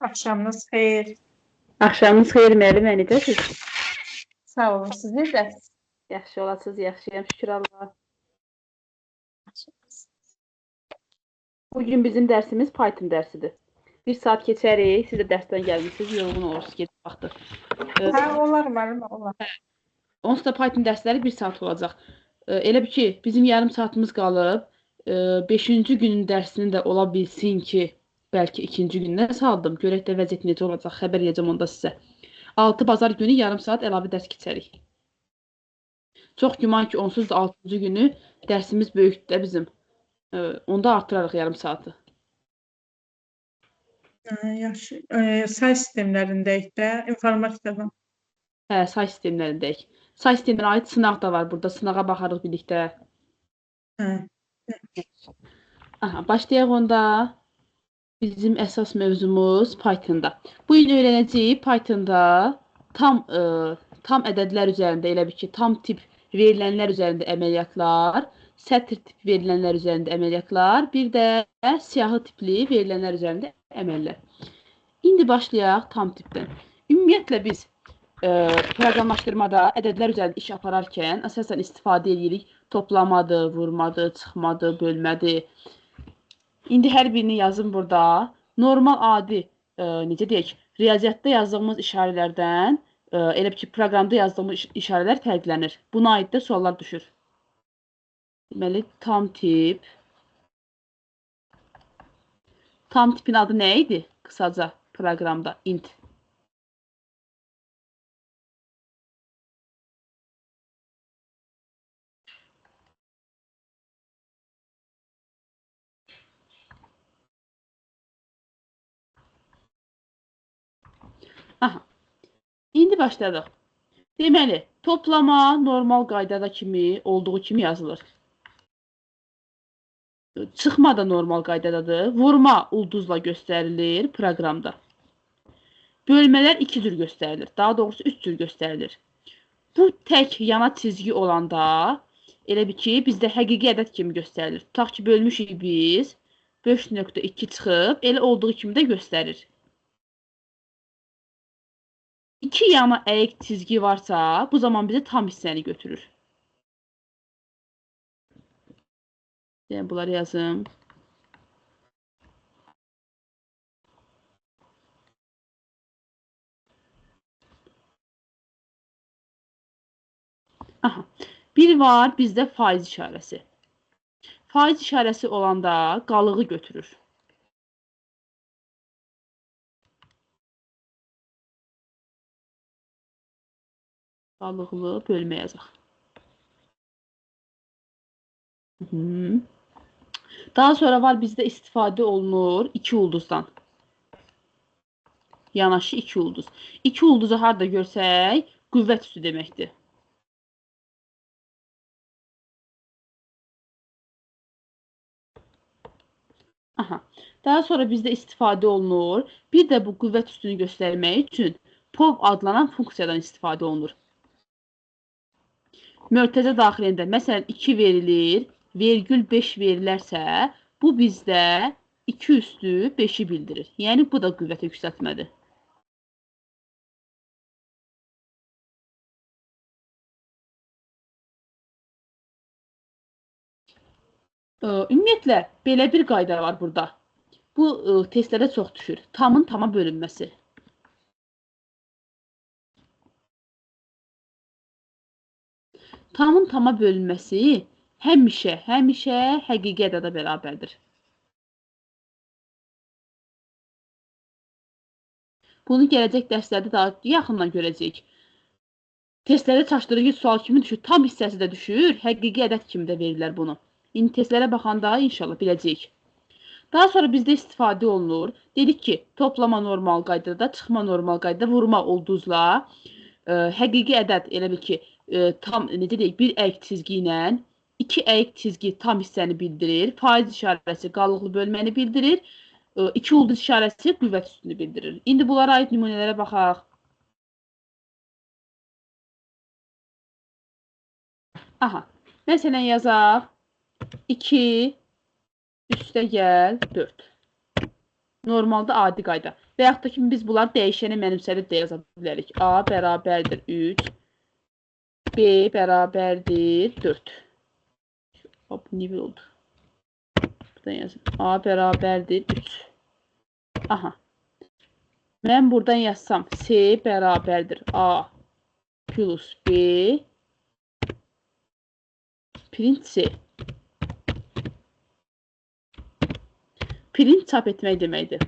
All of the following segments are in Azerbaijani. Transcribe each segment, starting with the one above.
Axşamınız xeyir. Axşamınız xeyir müəllimə, necəsiz? Sağ olun. Siz necəsiz? Yaxşı olasınız, yaxşıyam, şükür Allah. Bugün bizim dərsimiz Python dərsidir. Bir saat keçərik, siz də dərsdən gəlmişsiniz, yorğun olursunuz, gedib baxdıq. Olar müəllimə, olar. Onsuz da Python dərsləri bir saat olacaq. Elə bir ki, bizim yarım saatımız qalıb. 5-ci günün dərsini də ola bilsin ki, bəlkə ikinci gündən saldım. Görək də vəziyyət necə olacaq, xəbər edəcəm onda sizə. 6 bazar günü yarım saat əlavə dərs keçərik. Çox güman ki, onsuz da 6-cı günü dərsimiz böyükdür də bizim. Onda artırarıq yarım saatı. Yaxşı. Say sistemlərindəyik də, informatikadan. Hə, say sistemlərindəyik. Say sisteminə aid sınaq da var burada. Sınağa baxarıq birlikdə. Hə. Aha, başlayaq onda. Bizim əsas mövzumuz Pythonda. Bu gün öyrənəcəyik Pythonda tam ədədlər üzərində, elə bir ki, tam tip verilənlər üzərində əməliyyatlar, sətr tip verilənlər üzərində əməliyyatlar, bir də siyahı tipli verilənlər üzərində əməllər. İndi başlayaq tam tipdən. Ümumiyyətlə biz proqramlaşdırmada ədədlər üzərində iş apararkən əsasən istifadə edirik toplamadır, vurmadır, çıxmadır, bölmədir. İndi hər birini yazın burada. Normal adi, necə deyək, riyaziyyatda yazdığımız işarələrdən, elə ki, proqramda yazdığımız işarələr fərqlənir. Buna aid də suallar düşür. Deməli, tam tip. Tam tipin adı nə idi? Qısaca proqramda, int. Aha. İndi başladıq. Deməli, toplama normal qaydada kimi, olduğu kimi yazılır. Çıxma da normal qaydadadır. Vurma ulduzla göstərilir proqramda. Bölmələr 2 cür göstərilir. Daha doğrusu 3 cür göstərilir. Bu tək yana çizgi olanda, elə bir ki, bizdə həqiqi ədəd kimi göstərilir. Tutaq ki, bölmüşük biz, 5.2 çıxıb, elə olduğu kimi də göstərir. 2 yana əyik çizgi varsa, bu zaman bizə tam hissəni götürür. Yəni, bunları yazım. Aha. Bir var bizdə faiz işarəsi. Faiz işarəsi olanda qalığı götürür. Qalıqlı bölmə yazaq. Daha sonra var bizdə istifadə olunur 2 ulduzdan. Yanaşı 2 ulduz. 2 ulduzu harada görsək, qüvvət üstü deməkdir. Aha. Daha sonra bizdə istifadə olunur. Bir də bu qüvvət üstünü göstərmək üçün POV adlanan funksiyadan istifadə olunur. Mörtəzə daxilində, məsələn, 2 verilir, vergül 5 verilərsə, bu bizdə 2 üstü 5-i bildirir. Yəni, bu da qüvvət yüksəltmədir. Ümumiyyətlə, belə bir qayda var burada. Bu, testlərə çox düşür. Tamın tama bölünməsi. Tamın tama bölünməsi həmişə həqiqi ədədə bərabərdir. Bunu gələcək dərslərdə daha yaxından görəcəyik. Testlərə çaşdırıcı sual kimi düşür, tam hissəsi də düşür, həqiqi ədəd kimi də verirlər bunu. İndi testlərə baxanda inşallah biləcəyik. Daha sonra bizdə istifadə olunur. Dedik ki, toplama normal qaydada, çıxma normal qaydada, vurma ulduzla, həqiqi ədəd elə bil ki, tam, necə deyək, bir əyik çizgi ilə 2 əyik çizgi tam hissəni bildirir, faiz işarəsi qalıqlı bölməni bildirir, 2 ulduz işarəsi qüvvət üstünü bildirir. İndi bunlara aid nümunələrə baxaq. Aha, məsələn yazaq, 2 üstə gəl 4. Normalda adi qayda. Və yaxud da ki, biz bunları dəyişəni mənimsədib də yaza bilərik. A bərabərdir 3, B bərabərdir 4. Hop, nivel oldu. Buradan yazım. A bərabərdir 3. Aha. Mən buradan yazsam, C bərabərdir A plus B print C. Print çap etmək deməkdir.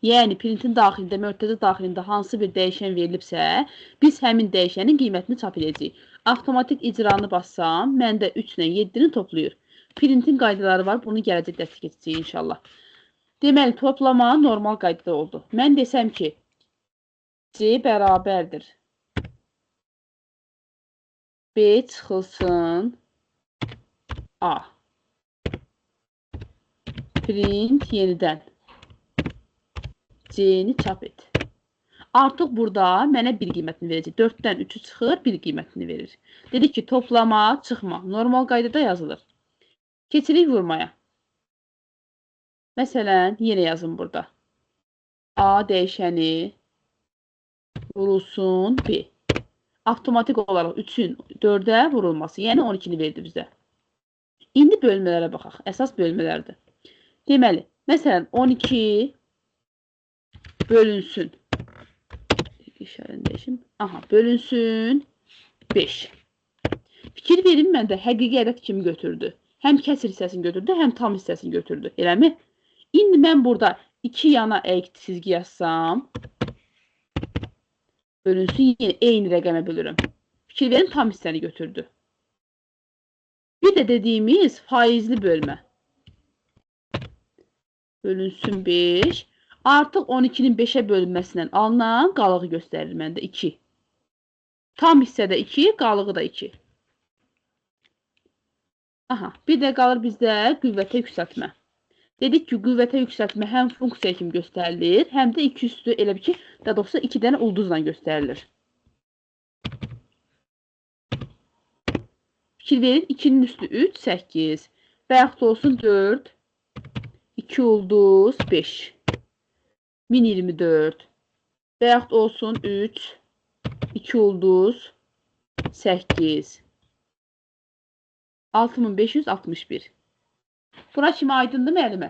Yəni, printin daxilində, mötərizə daxilində hansı bir dəyişən verilibsə, biz həmin dəyişənin qiymətini çap edəcəyik. Avtomatik icranı bassam, məndə 3 ilə 7-ni toplayır. Printin qaydaları var, bunu gələcək dəstək edəcəyik inşallah. Deməli, toplama normal qaydada oldu. Mən desəm ki, C bərabərdir B çıxılsın A. Print yenidən C-ni çap et. Artıq burada mənə bir qiymətini verəcək. 4-dən 3-ü çıxır, bir qiymətini verir. Dedik ki, toplama, çıxma. Normal qaydada yazılır. Keçirik vurmaya. Məsələn, yenə yazın burada. A dəyişəni vurulsun B. Avtomatik olaraq 3-ün 4-ə vurulması, yəni 12-ni verdi bizə. İndi bölmələrə baxaq. Əsas bölmələrdir. Deməli, məsələn, 12 bölünsün. İşarəni dəyişim. Aha, bölünsün 5. Fikir verin, məndə həqiqi ədəd kimi götürdü. Həm kəsir hissəsini götürdü, həm tam hissəsini götürdü. Eləmi? İndi mən burada 2 yana əyik çizgi yazsam, bölünsün, yenə eyni rəqəmə bölürüm. Fikir verin, tam hissəni götürdü. Bir də dediyimiz faizli bölmə. Bölünsün 5. Artıq 12-nin 5-ə bölünməsindən alınan qalığı göstərir məndə 2. Tam hissədə 2, qalığı da 2. Aha, bir də qalır bizdə qüvvətə yüksəltmə. Dedik ki, qüvvətə yüksəltmə həm funksiya kimi göstərilir, həm də 2 üstü elə bir ki, daha doğrusu 2 dənə ulduzla göstərilir. Fikir verin, 2-nin üstü 3, 8. Və yaxud olsun 4, 2 ulduz, 5. 1024. Və yaxud olsun 3, 2 ulduz, 8. 6561. Bura kimi aydındır müəllimə?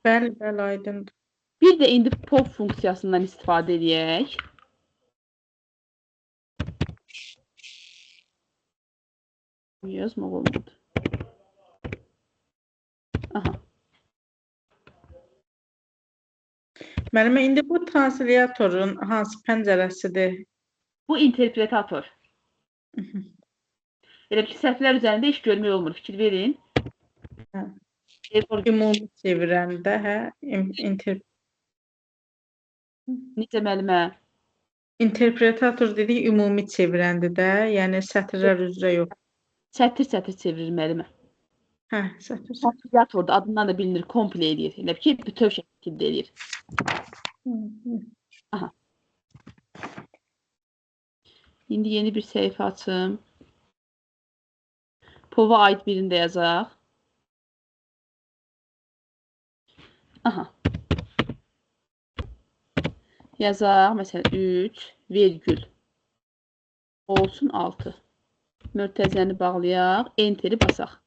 Bəli, bəli, aydındır. Bir də indi pop funksiyasından istifadə edək. Yazmaq olmadı. Aha. Müəllimə, indi bu translyatorun hansı pəncərəsidir? Bu interpretator. Elə ki, səhvlər üzərində iş görmək olmur. Fikir verin. Hə. Ümumi çevirəndə, hə? Necə müəllimə? İnterpretator dedik, ümumi çevirəndə də, yəni sətirlər üzrə yox. Sətir-sətir çevirir müəllimə. Hə, sətir. Translyatorda adından da bilinir, komple edir. Elə ki, bütöv şəkildə edir. Aha. İndi yeni bir səhifə açım. POV-a aid birini də yazaq. Aha. Yazaq, məsələn, 3, vergül. Olsun 6. Mötərizəni bağlayaq, enteri basaq.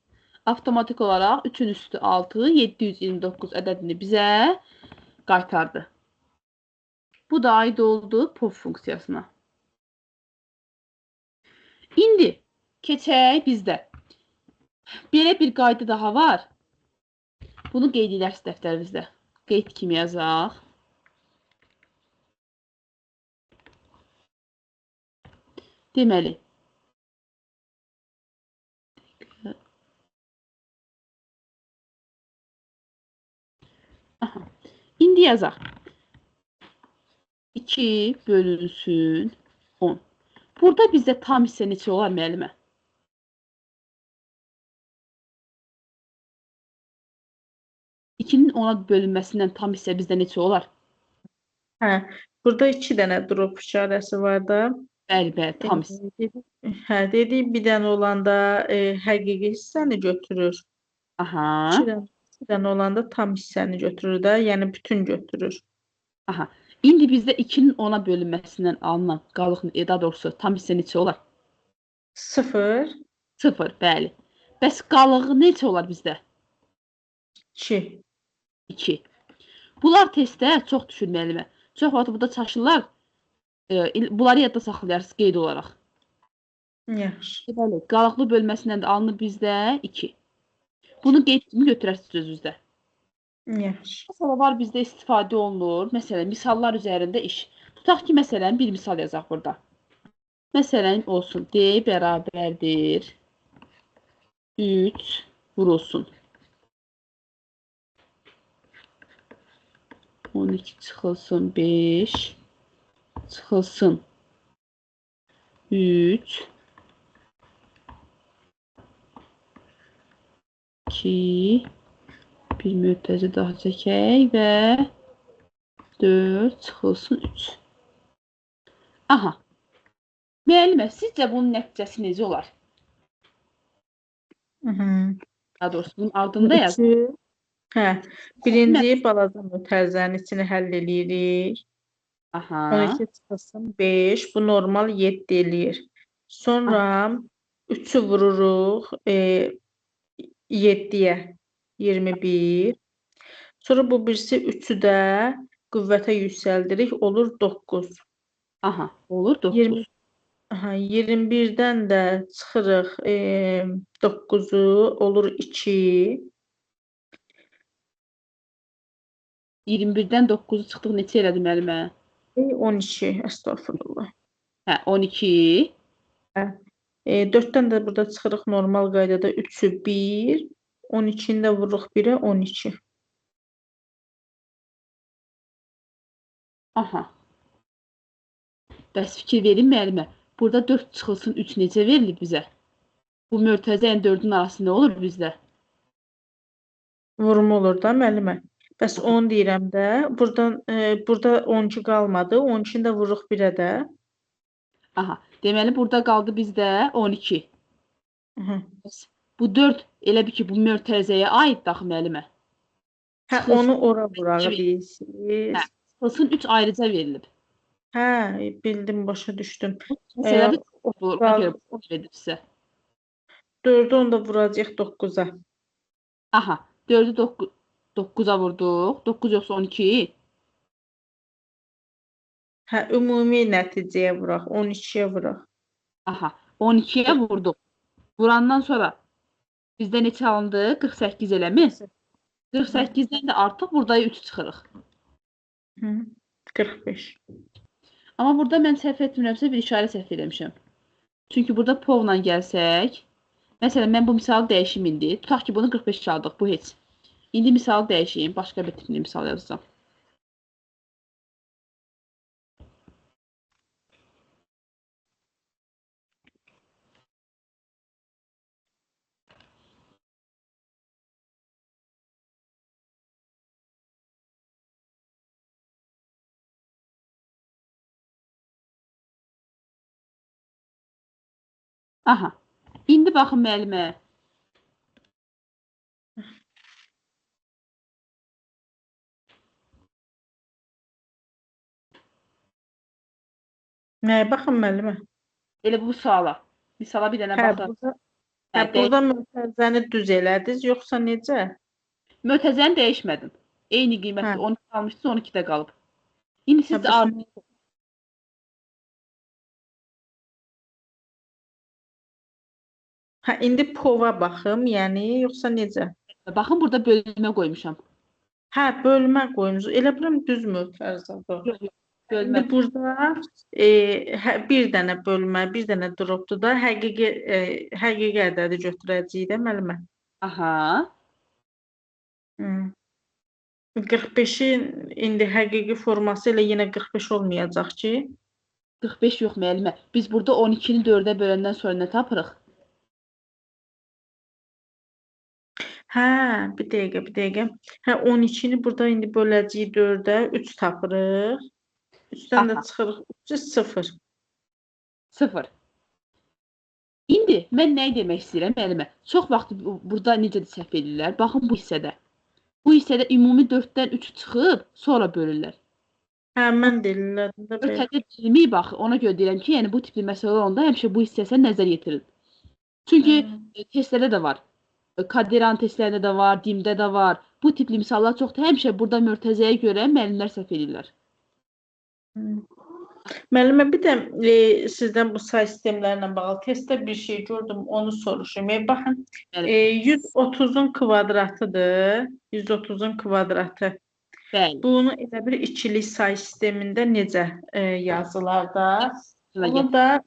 Avtomatik olaraq 3-ün üstü 6, 729 ədədini bizə qaytardı. Bu da aid oldu pop funksiyasına. İndi keçək bizdə. Belə bir qayda daha var. Bunu qeyd edərsiniz dəftərinizdə. Qeyd kimi yazaq. Deməli. Aha. İndi yazaq. 2 bölünsün 10. Burada bizdə tam hissə neçə olar müəllimə? İkinin 10-a bölünməsindən tam hissə bizdə neçə olar? Hə, burada 2 dənə drop işarəsi var da. Bəli, bəli, tam hissə. Hə, dedik bir dənə olanda həqiqi hissəni götürür. Aha. 2 dənə 2 dənə olanda tam hissəni götürür də, yəni bütün götürür. Aha. İndi bizdə 2-nin 10-a bölünməsindən alınan qalıq, daha doğrusu tam hissə neçə olar? 0, 0, bəli. Bəs qalığı neçə olar bizdə? 2. 2. Bunlar testdə çox düşür müəllimə. Çox vaxt burada çaşırlar. Bunları yadda saxlayarsınız qeyd olaraq. Yaxşı. Bəli, qalıqlı bölməsindən də alınır bizdə 2. Bunu qeyd kimi götürərsiniz özünüzdə. Yaxşı. Məsələ var bizdə istifadə olunur. Məsələn, misallar üzərində iş. Tutaq ki, məsələn, bir misal yazaq burada. Məsələn, olsun. D bərabərdir 3 vurulsun 12 çıxılsın 5 çıxılsın 3 2 bir mötərizə daha çəkək və 4 çıxılsın 3. Aha. Müəllimə, sizcə bunun nəticəsi necə olar? Daha doğrusu bunun ardında yaz. Hə, birinci balaca mötərizənin içini həll eləyirik. Aha. 12 çıxılsın 5, bu normal 7 eləyir. Sonra 3'ü vururuq 7-yə 21. Sonra bu birisi 3'ü də qüvvətə yüksəldirik, olur 9. Aha, olur 9. 21'dən də çıxırıq 9'u, olur 2. 21-dən 9-u çıxdıq neçə elədi müəllimə? 12, əstəğfurullah. Hə, 12. 4'dən də burada çıxırıq normal qaydada 3'ü 1, 12'ni də vururuq 1'ə 12. Aha. Bəs fikir verin müəllimə. Burada 4 çıxılsın 3 necə verilir bizə? Bu mötərizə ilə 4-ün arası nə olur bizdə? Vurma olur da müəllimə. Bəs 10 deyirəm də, burada 12 qalmadı, 12'ni də vururuq 1'ə də. Aha. Deməli burada qaldı bizdə 12. Bəs bu 4 elə bir ki, bu mötərizəyə aid daxı müəllimə. Hə, onu ora vurağı deyirsiniz. Hə, çıxılsın 3 ayrıca verilib. Hə, bildim, başa düşdüm. Məsələdə olur, ona görə verir sizə. 4'ü onda vuracaq 9'a. Aha, 4'ü 9'a vurduq. 9 yoxsa 12? Hə, ümumi nəticəyə vuraq, 12'yə vuraq. Aha, 12'yə vurduq. Vurandan sonra bizdə neçə alındı? 48 eləmi? 48'dən də artıq burada 3 çıxırıq. 45. Amma burada mən səhv etmirəmsə bir işarə səhv eləmişəm. Çünki burada povla gəlsək, məsələn, mən bu misalı dəyişim indi. Tutaq ki, bunu 45 aldıq, bu heç. İndi misalı dəyişeyim, başqa bir tipli misal yazacağım. Aha, indi baxın müəllimə. Nəyə baxın müəllimə? Elə bu suala. Misala bir dənə baxın. Burada mötərizəni düz elədiniz, yoxsa necə? Mötərizəni dəyişmədim. Eyni qiymətdə 12 almışdınız, 12 də qalıb. İndi siz indi pova baxım, yəni yoxsa necə? Baxın, burada bölmə qoymuşam. Hə, bölmə qoymuş. Elə bilirəm düz mötərizədir. Yox, bölmə. İndi burada bir dənə bölmə, bir dənə dropdur da, həqiqi ədədi götürəcəyik də müəllimə. Aha. 45'in indi həqiqi forması ilə yenə 45 olmayacaq ki. 45 yox müəllimə. Biz burada 12'ni 4'ə böləndən sonra nə tapırıq? Hə, bir dəqiqə. Hə, 12'ni burada indi böləcəyik 4'ə, 3 tapırıq. 3'dən də çıxırıq 0. 0. İndi mən nəyi demək istəyirəm müəllimə? Çox vaxt burada necə də səhv edirlər? Baxın bu hissədə. Bu hissədə ümumi 4-dən 3 çıxıb, sonra bölürlər. Hə, mən də elədim də belə. Mötədə cilmi bax, ona görə deyirəm ki, yəni bu tipli məsələ olanda həmişə bu hissəsə nəzər yetirin. Çünki testlərdə də var. Kadran testlərində də var, DİM-də də var. Bu tipli misallar çoxdur. Həmişə burada mörtəzəyə görə müəllimlər səhv edirlər. Müəllimə, bir də sizdən bu say sistemlərlə bağlı testdə bir şey gördüm, onu soruşum. Baxın, 130-un kvadratıdır. 130-un kvadratı. Bəli. Bunu elə bir ikilik say sistemində necə yazılar da? Bunu da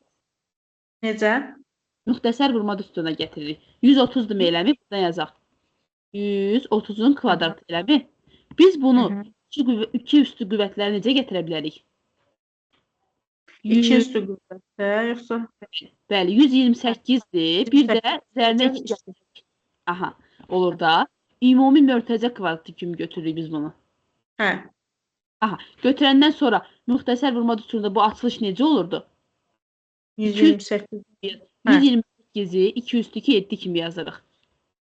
necə? Müxtəsər vurma düsturuna gətiririk. 130 deməyiləmi? Buradan yazaq. 130-un kvadratı eləmi? Biz bunu 2 üstü qüvvətləri necə gətirə bilərik? 2 üstü qüvvətdə, yoxsa? Bəli, 128-dir. Bir də üzərinə 2 gətirik. Aha, olur da. Ümumi mörtəzə kvadratı kimi götürürük biz bunu. Hə. Aha, götürəndən sonra müxtəsər vurma düsturunda bu açılış necə olurdu? 128. 128-i 2 üstü 2 7 kimi yazırıq.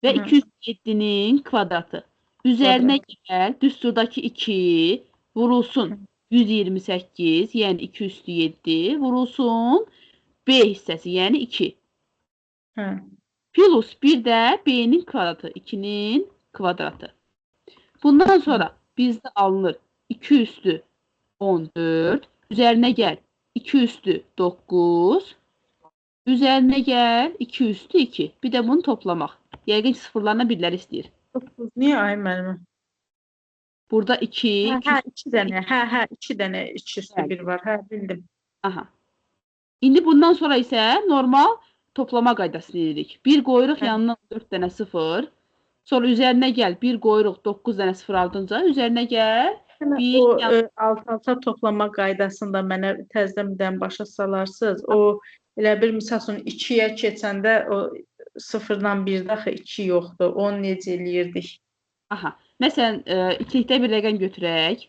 Və 207-nin kvadratı. Üzərinə gəl, düsturdakı 2 vurulsun 128, yəni 2 üstü 7 vurulsun B hissəsi, yəni 2. Plus bir də B-nin kvadratı, 2-nin kvadratı. Bundan sonra bizdə alınır 2 üstü 14, üzərinə gəl 2 üstü 9, üzərinə gəl 2 üstü 2. Bir də bunu toplamaq. Yəqin sıfırlarına birləri istəyir. 9 niyə ay müəllimə? Burada 2. Hə, 2 dənə. Hə, 2 dənə 2 üstü 1 var. Hə, bildim. Aha. İndi bundan sonra isə normal toplama qaydasını edirik. 1 qoyuruq yanına 4 dənə 0. Sonra üzərinə gəl 1 qoyuruq 9 dənə 0 ardınca. Üzərinə gəl. O alt-alta toplama qaydasında mənə təzədən başa salarsınız. O elə bir misal üçün 2-yə keçəndə o 0-dan 1-də axı 2 yoxdur. Onu necə eləyirdik? Aha. Məsələn, ikilikdə bir rəqəm götürək.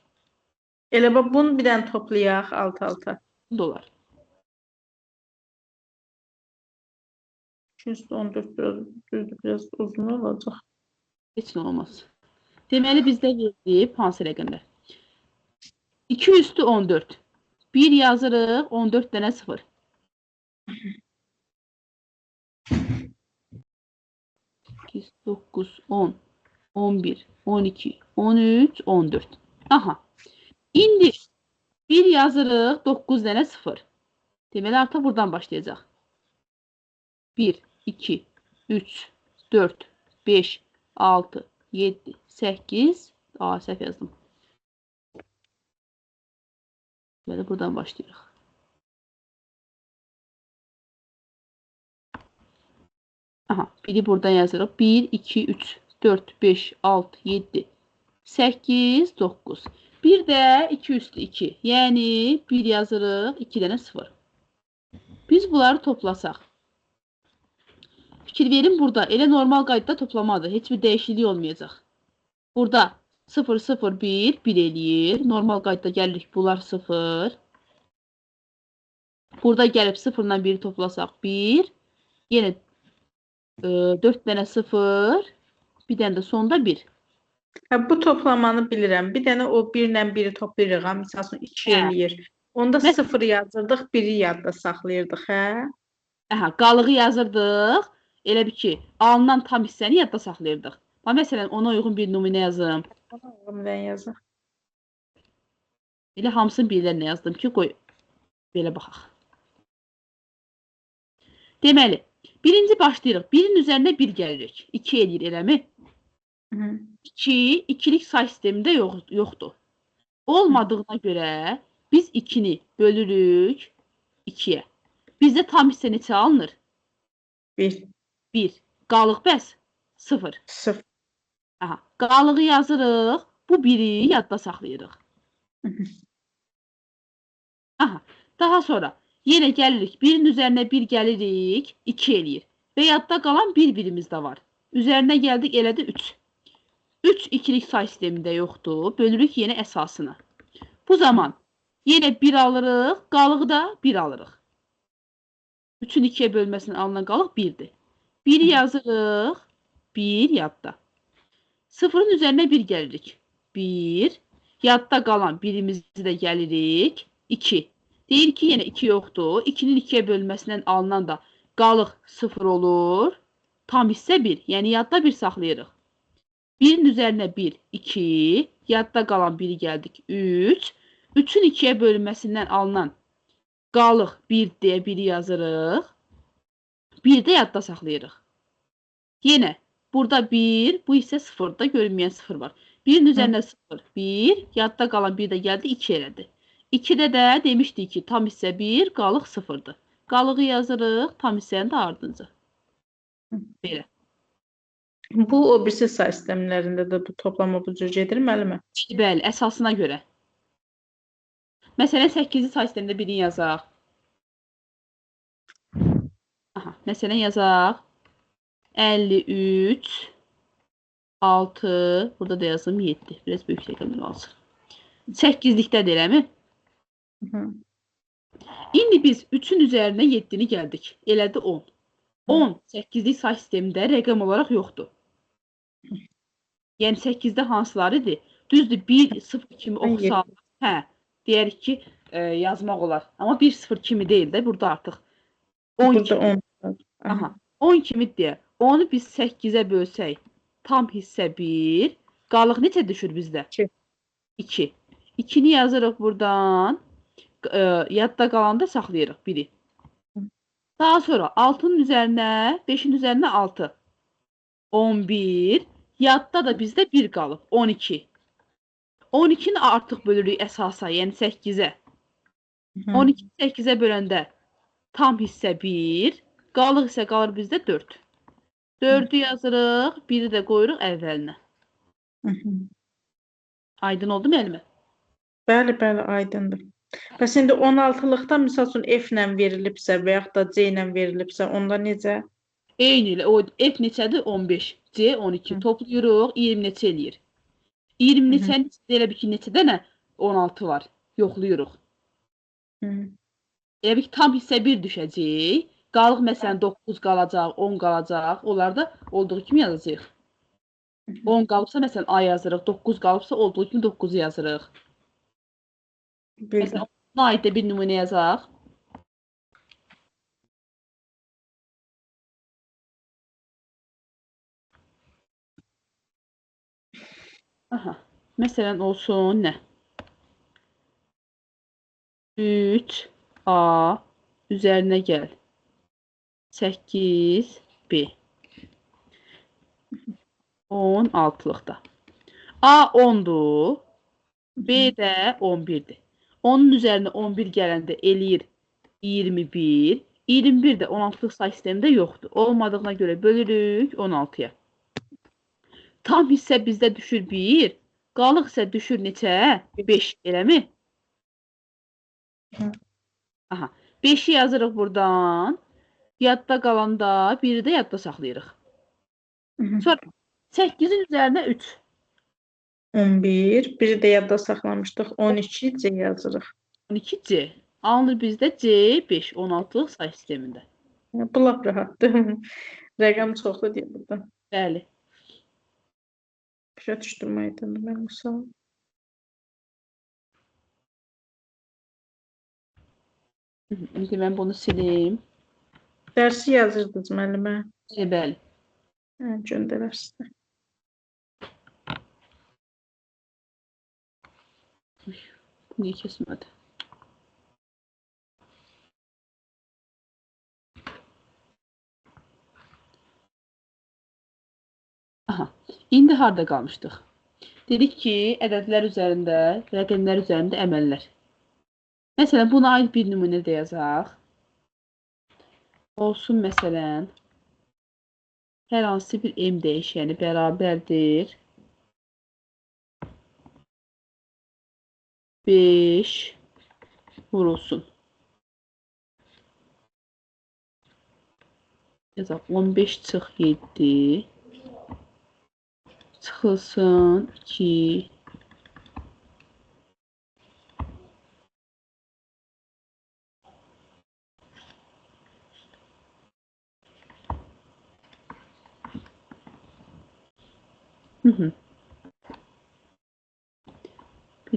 Elə bax, bunu bir dənə toplayaq alt-alta. Dolar. 214 biraz uzun olacaq. Heç nə olmaz. Deməli, bizdə verdiyi hansı rəqəmlər? 2 üstü 14. 1 yazırıq, 14 dənə 0. 8, 9, 10, 11, 12, 13, 14. Aha. İndi 1 yazırıq, 9 dənə 0. Deməli, artıq buradan başlayacaq. 1, 2, 3, 4, 5, 6, 7, 8. Səhv yazdım. Deməli, buradan başlayırıq. Aha, biri buradan yazırıq. 1, 2, 3, 4, 5, 6, 7, 8, 9. Bir də 2 üstü 2. Yəni 1 yazırıq, 2 dənə 0. Biz bunları toplasaq. Fikir verin, burada elə normal qaydada toplamadır. Heç bir dəyişiklik olmayacaq. Burada 0, 0, 1, 1 eləyir. Normal qaydada gəlirik, bunlar 0. Burada gəlib 0 ilə 1'i toplasaq 1. Yenə 4 dənə 0. Bir dənə də sonda 1. Bu toplamanı bilirəm. Bir dənə o 1 ilə 1'i toplayırıq. Misal üçün 2 eləyir. Onda 0 yazırdıq, 1'i yadda saxlayırdıq, hə? Aha, qalığı yazırdıq. Elə bir ki, alınan tam hissəni yadda saxlayırdıq. Məsələn, ona uyğun bir nümunə yazım. Ona uyğun bir yazım. Elə hamısını birlərinə yazdım ki, qoy belə baxaq. Deməli, birinci başlayırıq. 1'in üzərinə 1 gəlirik. 2 eləyir, eləmi? 2, ikilik say sistemində yoxdur. Olmadığına görə biz 2'ni bölürük 2'yə. Bizdə tam hissə neçə alınır? 1. 1. Qalıq bəs? 0. 0. Aha. Qalığı yazırıq. Bu 1'i yadda saxlayırıq. Aha. Daha sonra yenə gəlirik. 1'in üzərinə 1 gəlirik. 2 eləyir. Və yadda qalan 1 birimiz də var. Üzərinə gəldik, elədi 3. 3 ikilik say sistemində yoxdur. Bölürük yenə əsasını. Bu zaman yenə 1 alırıq. Qalığı da 1 alırıq. 3'ün 2'yə bölməsinin alınan qalıq 1'dir. 1 yazırıq. 1 yadda. Sıfırın üzərinə 1 gəlirik. 1. Yadda qalan birimizi də gəlirik. 2. Deyir ki, yenə 2 yoxdur. 2-nin 2-yə bölməsindən alınan da qalıq 0 olur. Tam hissə 1. Yəni yadda 1 saxlayırıq. 1-in üzərinə 1, 2. Yadda qalan 1-i gəldik. 3. 3-ün 2-yə bölünməsindən alınan qalıq 1 deyə 1-i yazırıq. 1 də yadda saxlayırıq. Yenə burada 1, bu isə 0-da görünməyən 0 var. 1-in üzərinə 0, 1, yadda qalan 1 də gəldi, 2 elədi. 2-də də demişdik ki, tam hissə 1, qalıq 0-dır. Qalığı yazırıq, tam hissəni də ardınca. Belə. Bu o birisi say sistemlərində də bu toplama bu cür gedir, müəllimə? Bəli, əsasına görə. Məsələn, 8-ci say sistemində birini yazaq. Aha, məsələn, yazaq. 53, 6, burada da yazım 7. Biraz böyük rəqəmlər alsın. 8-likdədir, eləmi? İndi biz 3-ün üzərinə 7-ni gəldik. Elədi 10. 10, 8-lik say sistemində rəqəm olaraq yoxdur. Yəni 8-də hansılar idi? Düzdür, 1, 0 kimi oxusalım. Hə, deyərik ki, yazmaq olar. Amma 1, 0 kimi deyil də, burada artıq 10 Burada 10. Aha, 10 kimi deyə. Onu biz 8-ə bölsək, tam hissə 1. Qalıq neçə düşür bizdə? 2. 2. 2-ni yazırıq buradan. Yadda qalanda saxlayırıq 1-i. Daha sonra 6-nın üzərinə, 5-in üzərinə 6. 11. Yadda da bizdə 1 qalıb. 12. 12-ni artıq bölürük əsasa, yəni 8-ə. 12-ni 8-ə böləndə tam hissə 1. Qalıq isə qalır bizdə 4. 4-ü yazırıq, 1-i də qoyuruq əvvəlinə. Aydın oldu müəllimə? Bəli, bəli, aydındır. Bəs indi 16-lıqda misal üçün F ilə verilibsə və yaxud da C ilə verilibsə, onda necə? Eyni ilə, o F neçədir? 15, C 12. Toplayırıq, 20 neçə eləyir? 20 neçənin içində elə bir ki, neçə dənə 16 var? Yoxlayırıq. Elə bir ki, tam hissə 1 düşəcək. Qalıq məsələn 9 qalacaq, 10 qalacaq. Onları da olduğu kimi yazacağıq. 10 qalıbsa məsələn A yazırıq, 9 qalıbsa olduğu kimi 9-u yazırıq. Məsələn, ona aid də bir nümunə yazaq. Aha. Məsələn olsun nə? 3A üzərinə gəl. 8B. 16-lıqda. A 10-dur. B də 11-dir. Onun üzərinə 11 gələndə eləyir 21. 21 də 16-lıq say sistemində yoxdur. Olmadığına görə bölürük 16-ya. Tam hissə bizdə düşür 1. Qalıq isə düşür neçə? 5. Eləmi? Aha. 5-i yazırıq buradan. Yadda qalanda 1-i də yadda saxlayırıq. Sonra 8-in üzərinə 3. 11. Biri də yadda saxlamışdıq. 12 C yazırıq. 12C. Alınır bizdə C5. 16-lıq say sistemində. Bu lap rahatdır. Rəqəm çoxdur deyə burada. Bəli. Başa düşdüm aydındır mən misal. İndi mən bunu silim. Dərsi yazırdınız müəllimə. Bəli. Göndərərsiniz. Niyə kəsmədi? Aha. İndi harda qalmışdıq? Dedik ki, ədədlər üzərində, rəqəmlər üzərində əməllər. Məsələn, buna aid bir nümunə də yazaq. Olsun məsələn, hər hansı bir M dəyişəni bərabərdir 5 vurulsun. Yazaq 15 çıx 7 çıxılsın 2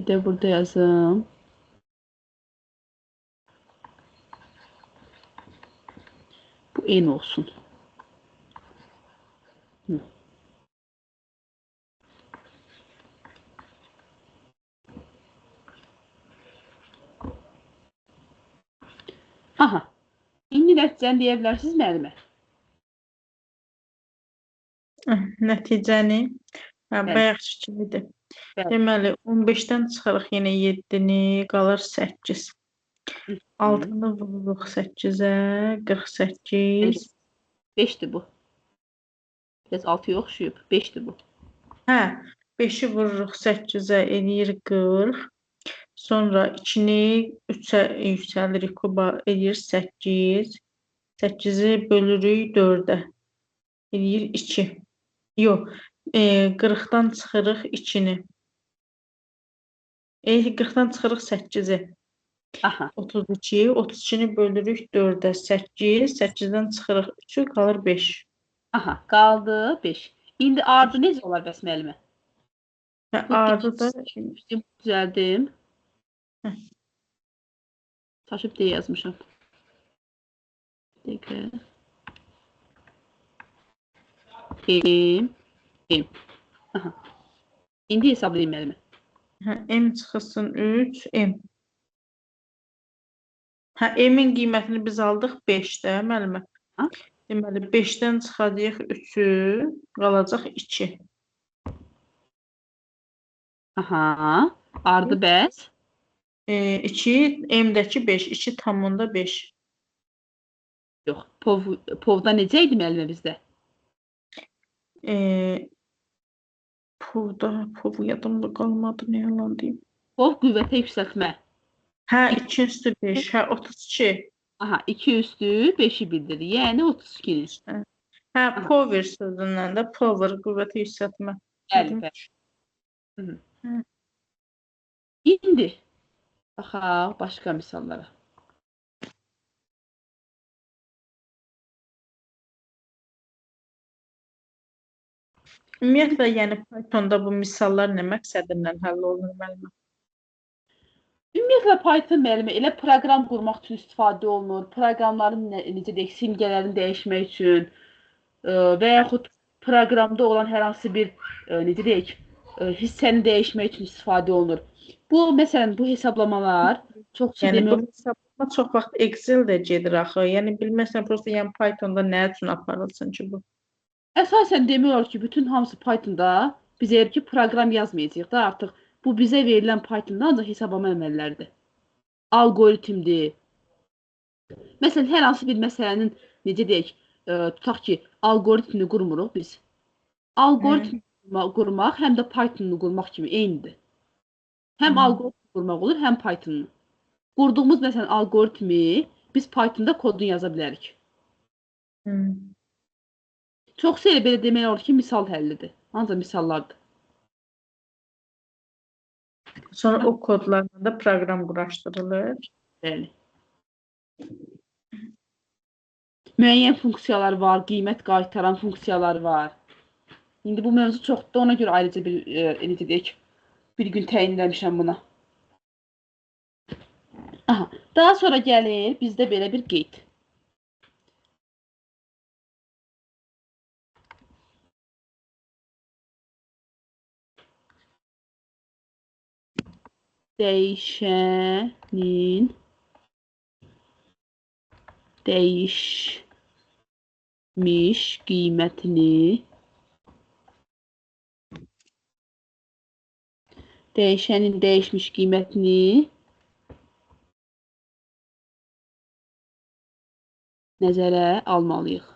Bir də burada yazım. Bu n olsun. Hı. Aha. İndi nəticəni deyə bilərsiniz müəllimə? Nəticəni Bəli. bayaqçı kimidir. Bəli. Deməli 15-dən çıxırıq yenə 7-ni, qalır 8. 6-nı vururuq 8-ə, 48. 5'dir bu. Biraz 6'ya oxşuyub. 5'dir bu. Hə, 5-i vururuq 8-ə, eləyir 40. Sonra 2-ni 3-ə yüksəlirik, kuba eləyir 8. 8-i bölürük 4-ə. Eləyir 2. Yox, 40-dan çıxırıq 2-ni. 40-dan çıxırıq 8-i. Aha. 32. 32-ni bölürük 4-ə. 8. 8-dən çıxırıq 3-ü, qalır 5. Aha. Qaldı 5. İndi ardı necə olar bəs müəllimə? Hə, ardı da Düzəldim. Hə. Taşıb deyə yazmışam. Dəqiqə. M. Aha. İndi hesablayayım müəllimə. hə, M çıxılsın 3, M. Hə, M-in qiymətini biz aldıq 5-də, müəllimə. Ha? Deməli, 5-dən çıxacağıq 3-ü, qalacaq 2. Aha. Ardı bəs? 2, M-dəki 5, 2 tamında 5. Yox. Povda necə idi müəllimə bizdə? Pov yadımda qalmadı, nə yalan deyim. Pov qüvvətə yüksəltmə. Hə, 2 üstü 5, hə, 32. Aha. 2 üstü 5'i bildirir. Yəni 32'ni. Hə, power sözündən də power, qüvvəti yüksəltmə. Bəli, bəli. Hə. İndi baxaq başqa misallara. Ümumiyyətlə, yəni Pythonda bu misallar nə məqsədindən həll olunur müəllimə? Ümumiyyətlə Python müəllimi elə proqram qurmaq üçün istifadə olunur. Proqramların necə deyək, simgələrini dəyişmək üçün və yaxud proqramda olan hər hansı bir necə deyək, hissəni dəyişmək üçün istifadə olunur. Bu məsələn bu hesablamalar çoxsu Yəni bu demək. hesablama çox vaxt Excel-də gedir axı. Yəni bilməsən prosta yəni Pythonda nə üçün aparılsın ki bu? Əsasən demək olar ki, bütün hamısı Pythonda biz eğer ki proqram yazmayacağıq da artıq. Bu bizə verilən Pythonda ancaq hesablama əməlləridir. Algoritmdir. Məsələn, hər hansı bir məsələnin necə deyək, tutaq ki, algoritmini qurmuruq biz. Algoritm qurmaq həm də Python'u qurmaq kimi eynidir. Həm algoritm qurmaq olur, həm Python'u. Qurduğumuz məsələn algoritmi biz Python'da kodunu yaza bilərik. Çoxsu elə belə demək olur ki, misal həllidir. Ancaq misallardır. Sonra o kodlarla da proqram quraşdırılır. Bəli. Müəyyən funksiyalar var, qiymət qaytaran funksiyalar var. İndi bu mövzu çoxdur, ona görə ayrıca bir necə deyək, bir gün təyin eləmişəm buna. Aha, daha sonra gəlir bizdə belə bir qeyd. Dəyişənin dəyişmiş qiymətini nəzərə almalıyıq.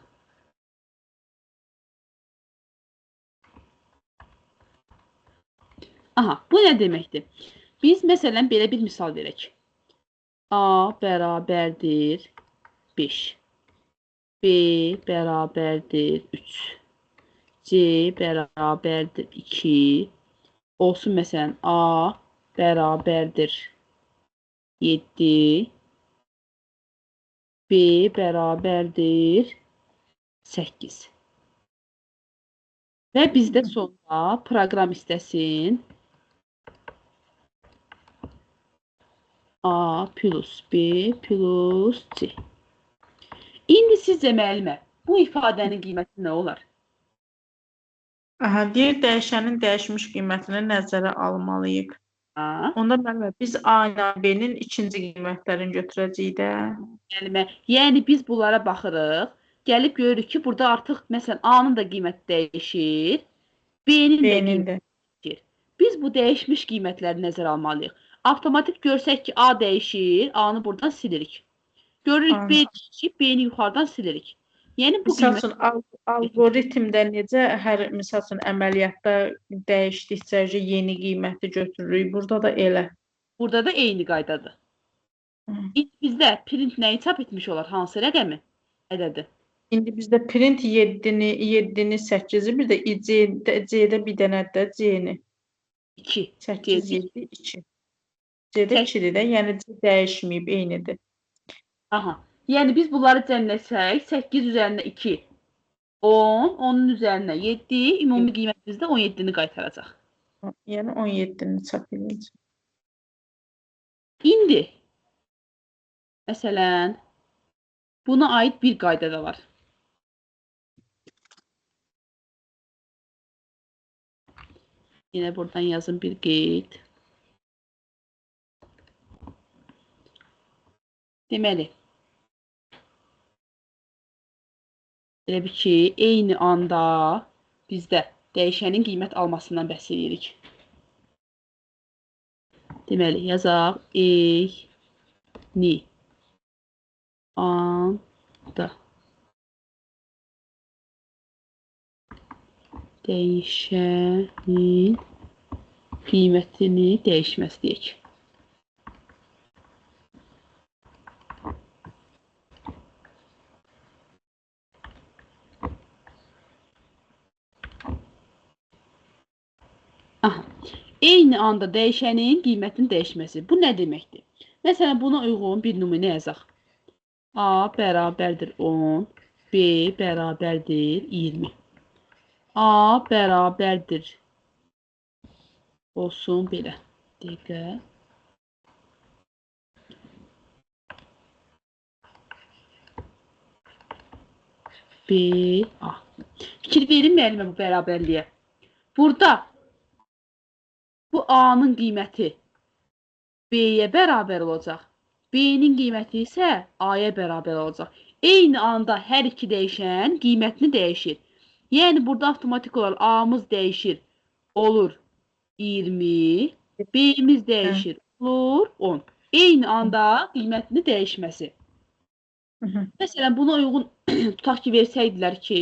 Aha, bu nə deməkdir? Biz məsələn belə bir misal verək. A bərabərdir 5. B bərabərdir 3. C bərabərdir 2. Olsun məsələn A bərabərdir 7. B bərabərdir 8. Və bizdə sonda proqram istəsin. A plus B plus C. İndi sizcə müəllimə, bu ifadənin qiyməti nə olar? Aha, deyir dəyişənin dəyişmiş qiymətini nəzərə almalıyıq. Ha? Onda müəllimə biz A ilə B-nin ikinci qiymətlərini götürəcəyik də. Müəllimə, yəni biz bunlara baxırıq, gəlib görürük ki, burada artıq məsələn A-nın da qiyməti dəyişir, B-nin də B-nin qiyməti də. dəyişir. Biz bu dəyişmiş qiymətləri nəzərə almalıyıq. Avtomatik görsək ki, A dəyişir, A-nı buradan silirik. Görürük B Aha. dəyişir, B-ni yuxarıdan silirik. Yəni bu Misal qiymət üçün algoritmdə necə hər misal üçün əməliyyatda dəyişdikcə yeni qiyməti götürürük. Burada da elə. burada da eyni qaydadır. Hı. İndi bizdə print nəyi çap etmiş olar? Hansı rəqəmi? Ədədi. İndi bizdə print 7-ni, 7-ni, 8-i, bir də C-də bir dənə də C-ni. 2. 8, 7, 2. C-də 2-dir də, yəni C dəyişməyib, eynidir. Aha. Yəni biz bunları cəmləsək, 8 üzərinə 2, 10, onun üzərinə 7, ümumi qiymət bizdə 17-ni qaytaracaq. Yəni 17-ni çap edəcək. İndi, məsələn, buna aid bir qayda da var. Yine buradan yazın bir qeyd. Deməli, elə bir ki, eyni anda bizdə dəyişənin qiymət almasından bəhs edirik. Deməli, yazaq eyni anda dəyişənin qiymətini dəyişməsi deyək. Aha. Eyni anda dəyişənin qiymətinin dəyişməsi. Bu nə deməkdir? Məsələn, buna uyğun bir nümunə yazaq. A bərabərdir 10, B bərabərdir 20. A bərabərdir olsun belə. Dəqiqə. B, A. Fikir verin müəllimə bu bərabərliyə. Burada bu A-nın qiyməti B-yə bərabər olacaq. B-nin qiyməti isə A-ya bərabər olacaq. Eyni anda hər iki dəyişən qiymətini dəyişir. Yəni burada avtomatik olaraq A-mız dəyişir, olur 20, B-miz dəyişir, olur 10. Eyni anda qiymətini dəyişməsi. Məsələn, buna uyğun tutaq ki, versəydilər ki,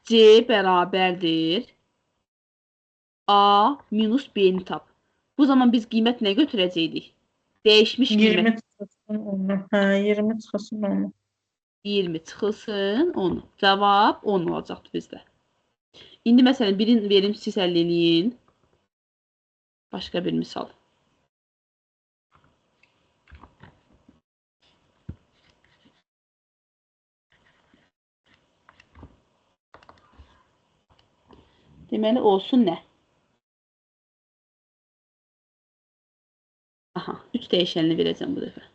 C bərabərdir A minus B-ni tap. Bu zaman biz qiymət nə götürəcəkdik? Dəyişmiş 20 qiymət. çıxılsın 10. Hə, 20 çıxılsın 10. 20 çıxılsın 10. Cavab 10 olacaqdı bizdə. İndi məsələn, birin verim siz həll eləyin. Başqa bir misal. Deməli, olsun nə? Aha, 3 dəyişənli verəcəm bu dəfə.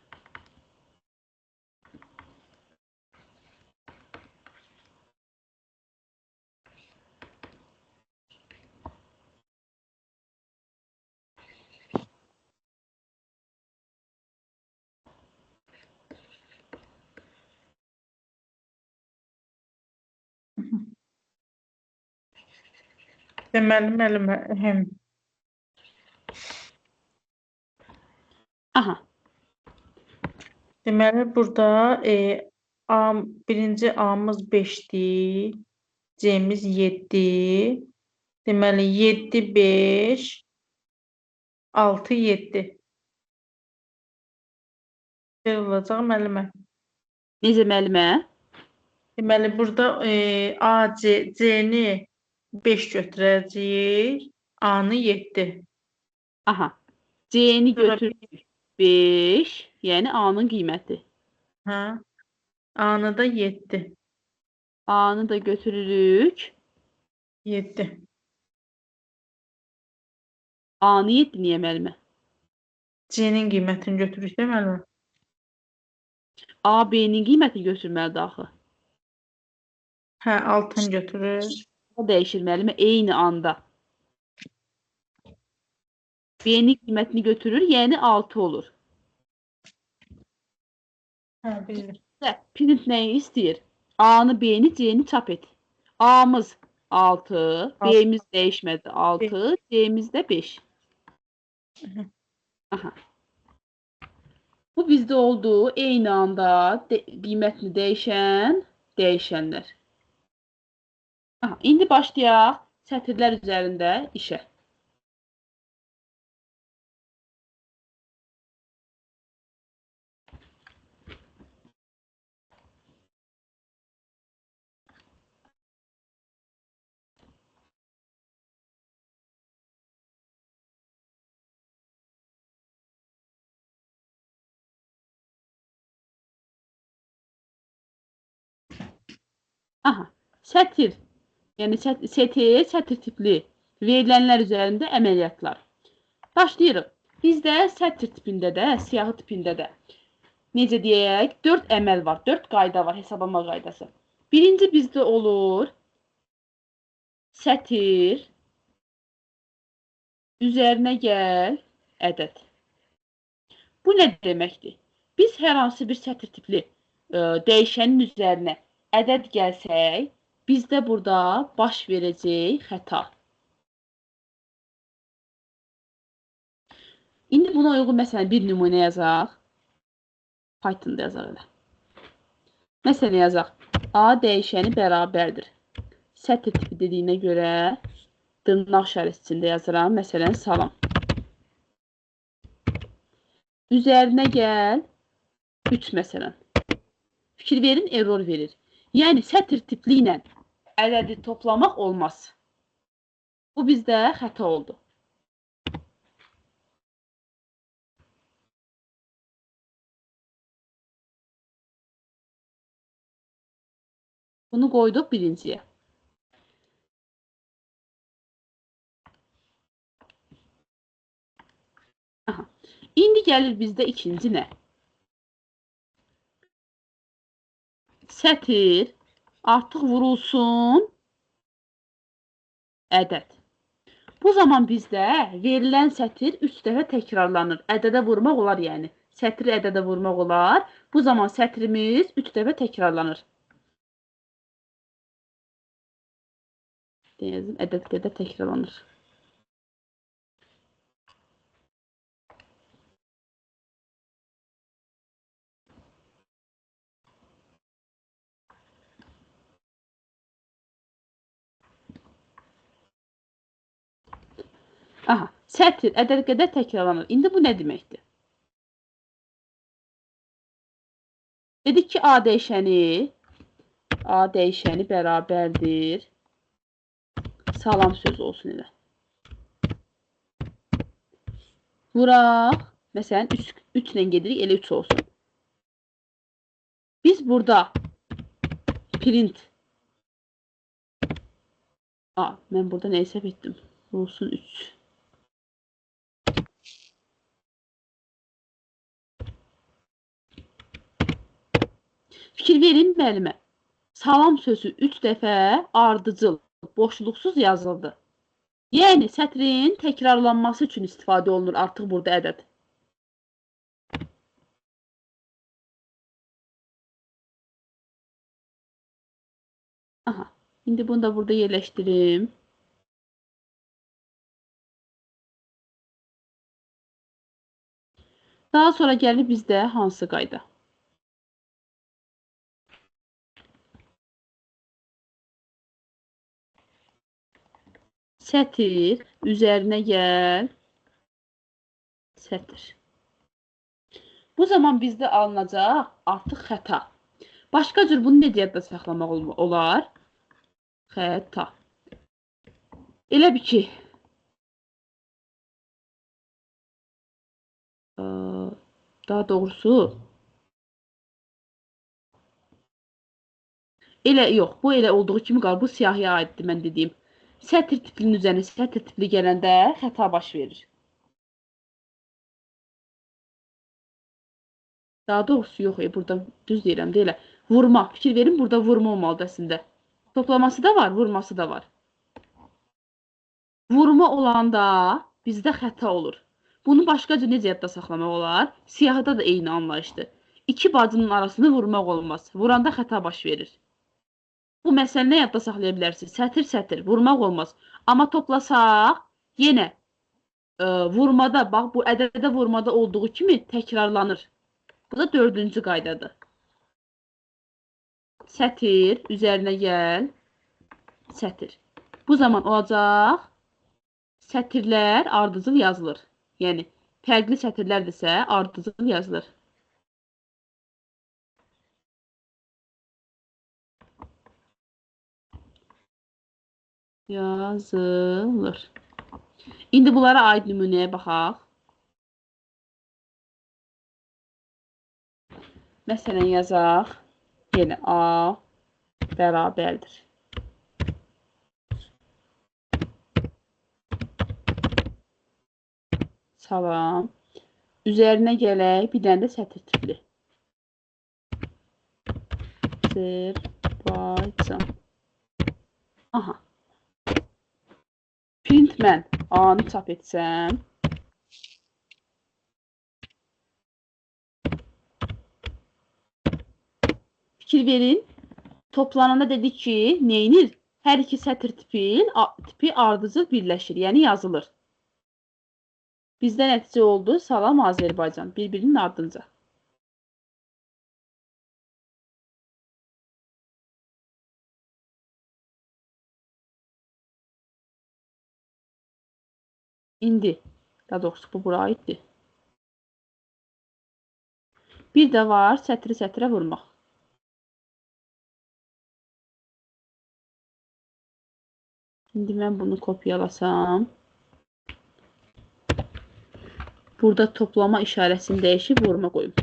Deməli, müəllimə, Aha. Deməli, burada birinci A-mız 5-dir, C-miz 7. Deməli, 7, 5, 6, 7. Belə olacaq müəllimə. Necə müəllimə? Deməli, burada C-ni 5 götürəcəyik, A-nı 7. Aha. C-ni Sonra götürürük 5, yəni A-nın qiyməti. Hə, A-nı da 7. A-nı da götürürük 7. A-nı 7 niyə müəllimə? C-nin qiymətini götürürük də müəllimə. A, B-nin qiymətini götürməlidir axı. Hə, 6-nı götürür. O dəyişir müəllimə eyni anda. B-nin qiymətini götürür, yəni 6 olur. Hə, bildim. Print nəyi istəyir? A-nı, B-ni, C-ni çap et. A-mız 6, B-miz dəyişmədi 6, C-miz də 5. Aha. Bu bizdə oldu eyni anda qiymətini dəyişən dəyişənlər. Aha, indi başlayaq sətirlər üzərində işə. Aha, sətir, yəni sətir tipli verilənlər üzərində əməliyyatlar. Başlayırıq. Bizdə sətir tipində də, siyahı tipində də necə deyək, 4 əməl var, 4 qayda var, hesablama qaydası. Birinci bizdə olur sətir, üzərinə gəl, ədəd. Bu nə deməkdir? Biz hər hansı bir sətir tipli dəyişənin üzərinə ədəd gəlsək, bizdə burada baş verəcək xəta. İndi buna uyğun məsələn bir nümunə yazaq. Python'da yazaq elə. Məsələn yazaq. A dəyişəni bərabərdir. Sətir tipi dediyinə görə dırnaq işarəsində yazıram. Məsələn salam. Üzərinə gəl 3 məsələn. Fikir verin, error verir. Yəni sətir tipli ilə ədədi toplamaq olmaz. Bu bizdə xəta oldu. Bunu qoyduq birinciyə. Aha. İndi gəlir bizdə ikinci nə? Sətir artıq vurulsun ədəd. Bu zaman bizdə verilən sətir 3 dəfə təkrarlanır. Ədədə vurmaq olar yəni. Sətiri ədədə vurmaq olar. Bu zaman sətrimiz 3 dəfə təkrarlanır. Deyəzim, ədəd qədər təkrarlanır. Aha, sətir ədəd qədər təkrarlanır. İndi bu nə deməkdir? Dedik ki, A dəyişəni bərabərdir. Salam sözü olsun elə. Vuraq. Məsələn, 3 ilə gedirik, elə 3 olsun. Biz burada print. Mən burada nə hesab etdim? Olsun 3. Fikir verin müəllimə. Salam sözü 3 dəfə ardıcıl, boşluqsuz yazıldı. Yəni, sətrin təkrarlanması üçün istifadə olunur artıq burada ədəd. Aha, indi bunu da burada yerləşdirim. Daha sonra gəlir bizdə hansı qayda? Sətir, üzərinə gəl, sətir. Bu zaman bizdə alınacaq artıq xəta. Başqa cür bunu necə yadda saxlamaq olar? Xəta. Elə bir ki, daha doğrusu, elə yox, bu elə olduğu kimi qalır, bu siyahıya aiddir mən dediyim. Sətir tiplinin üzərinə sətir tipli gələndə xəta baş verir. Daha doğrusu yox, burada düz deyirəm, deyilə. Vurma, fikir verin, burada vurma olmalıdır əslində. Toplaması da var, vurması da var. Vurma olanda bizdə xəta olur. Bunu başqa cür necə yadda saxlamaq olar? Siyahıda da eyni anlayışdır. İki bacının arasını vurmaq olmaz. Vuranda xəta baş verir. Bu məsələni yadda saxlaya bilərsiniz. Sətir-sətir, vurmaq olmaz. Amma toplasaq, yenə vurmada, bax bu ədədə vurmada olduğu kimi təkrarlanır. Bu da dördüncü qaydadır. Sətir, üzərinə gəl, sətir. Bu zaman olacaq, sətirlər ardıcıl yazılır. Yəni, fərqli sətirlərdirsə ardıcıl yazılır. Yazılır. İndi bunlara aid nümunəyə baxaq. Məsələn, yazaq. Yenə A bərabərdir. Salam. Üzərinə gələk, bir dənə də sətir tipli. Azərbaycan. Aha. Print mən A-nı çap etsəm. Fikir verin. Toplananda dedik ki, neynir? Hər iki sətir tipi ardıcıl birləşir, yəni yazılır. Bizdə nəticə oldu. Salam Azərbaycan. Bir-birinin ardınca. İndi, daha doğrusu bu bura aiddir. Bir də var sətri sətrə vurmaq. İndi mən bunu kopyalasam. Burada toplama işarəsini dəyişib vurma qoyum.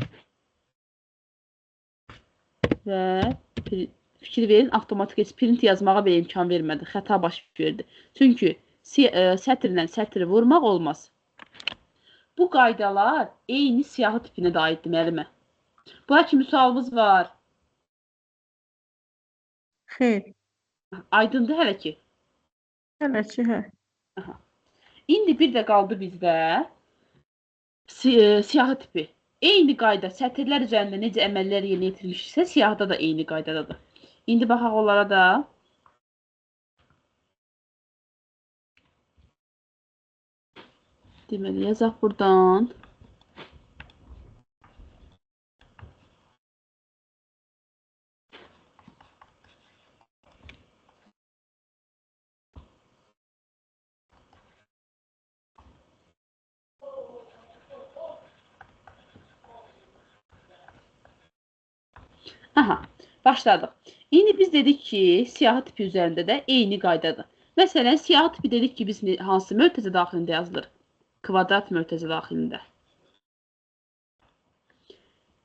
Və fikir verin, avtomatik print yazmağa belə imkan vermədi. Xəta baş verdi. Çünki sətirlə sətri vurmaq olmaz. Bu qaydalar eyni siyahı tipinə də aiddir müəllimə. Bura kimi sualımız var. Xeyr. Aydındır hələ ki. Hələ ki, hə. Aha. İndi bir də qaldı bizdə siyahı tipi. Eyni qayda sətirlər üzərində necə əməllər yerinə yetirmişsə, siyahıda da eyni qaydadadır. İndi baxaq onlara da. Deməli, yazaq buradan. Aha, başladıq. İndi biz dedik ki, siyahı tipi üzərində də eyni qaydadır. Məsələn, siyahı tipi dedik ki, biz hansı mötərizə daxilində yazılır? Kvadrat mötərizə daxilində.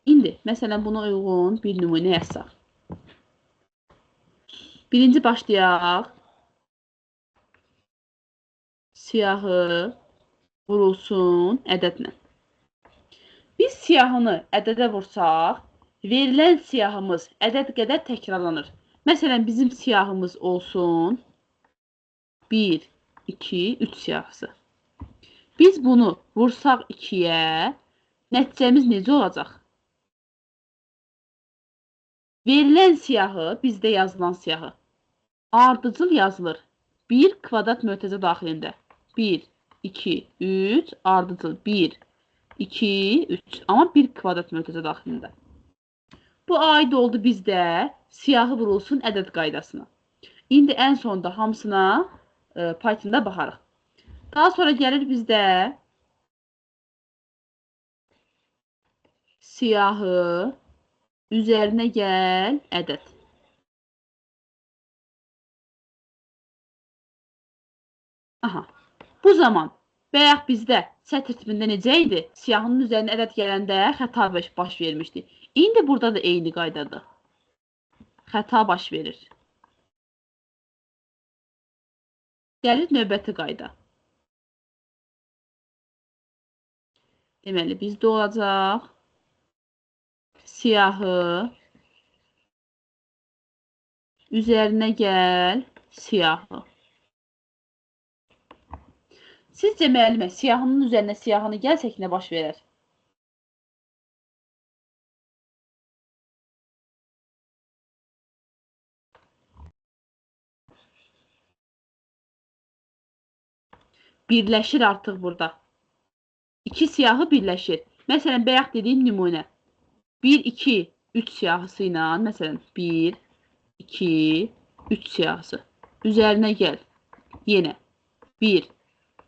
İndi, məsələn, buna uyğun bir nümunə yazsaq. Birinci başlayaq. Siyahı vurulsun ədədlə. Biz siyahını ədədə vursaq, verilən siyahımız ədəd qədər təkrarlanır. Məsələn, bizim siyahımız olsun 1, 2, 3 siyahısı. Biz bunu vursaq 2-yə, nəticəmiz necə olacaq? Verilən siyahı, bizdə yazılan siyahı, ardıcıl yazılır. 1 kvadrat mötərizə daxilində. 1, 2, 3, ardıcıl 1, 2, 3. Amma 1 kvadrat mötərizə daxilində. Bu aid oldu bizdə siyahı vurulsun ədəd qaydasına. İndi ən sonda hamısına Pythonda baxarıq. Daha sonra gəlir bizdə siyahı üzərinə gəl ədəd. Aha. Bu zaman bayaq bizdə sətr tipində necə idi? Siyahının üzərinə ədəd gələndə xəta baş vermişdi. İndi burada da eyni qaydadır. Xəta baş verir. Gəlir növbəti qayda. Deməli, bizdə olacaq siyahı, üzerine gel, siyahı. Sizcə müəllimə siyahının üzərinə siyahını gəlsək nə baş verər? Birləşir artıq burada. İki siyahı birləşir. Məsələn, bayaq dediyim nümunə. 1, 2, 3 siyahısı ilə, məsələn, 1, 2, 3 siyahısı. Üzərinə gəl. Yenə 1,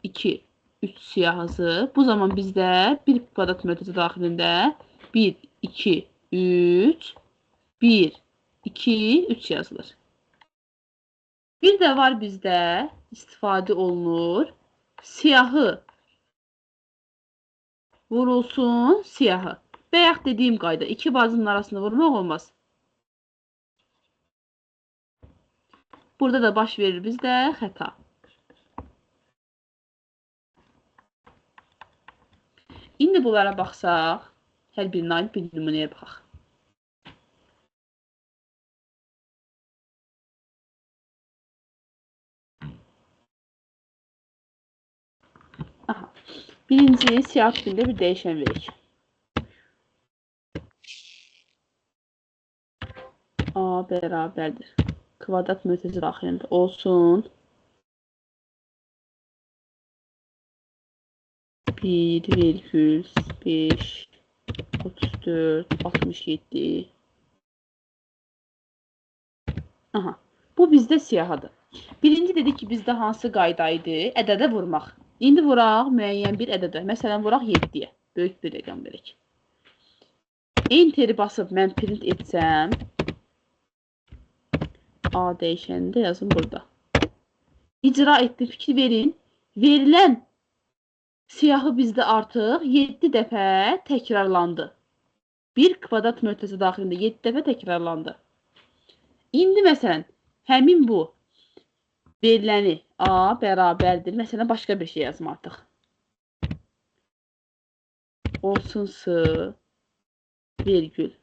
2, 3 siyahısı. Bu zaman bizdə bir kvadrat mötərizə daxilində 1, 2, 3, 1, 2, 3 yazılır. Bir də var bizdə istifadə olunur. Siyahı vurulsun, siyahı. Bayaq dediyim qayda, iki bazının arasında vurmaq olmaz. Burada da baş verir bizdə xəta. İndi bunlara baxsaq, hər birinə aid bir nümunəyə baxaq. Aha. Birinci siyah tipində bir dəyişən verik. A bərabərdir. Kvadrat mötərizə daxilində olsun. 1,5 34 67. Aha. Bu bizdə siyahıdır. Birinci dedik ki, bizdə hansı qayda idi? Ədədə vurmaq. İndi vuraq müəyyən bir ədədə. Məsələn, vuraq 7-yə. Böyük bir rəqəm verək. Enteri basıb mən print etsəm, A dəyişənini də yazın burada. İcra etdim, fikir verin. Verilən siyahı bizdə artıq 7 dəfə təkrarlandı. Bir kvadrat mötərizə daxilində 7 dəfə təkrarlandı. İndi məsələn, həmin bu veriləni A bərabərdir. Məsələn, başqa bir şey yazım artıq. Olsun S virgül.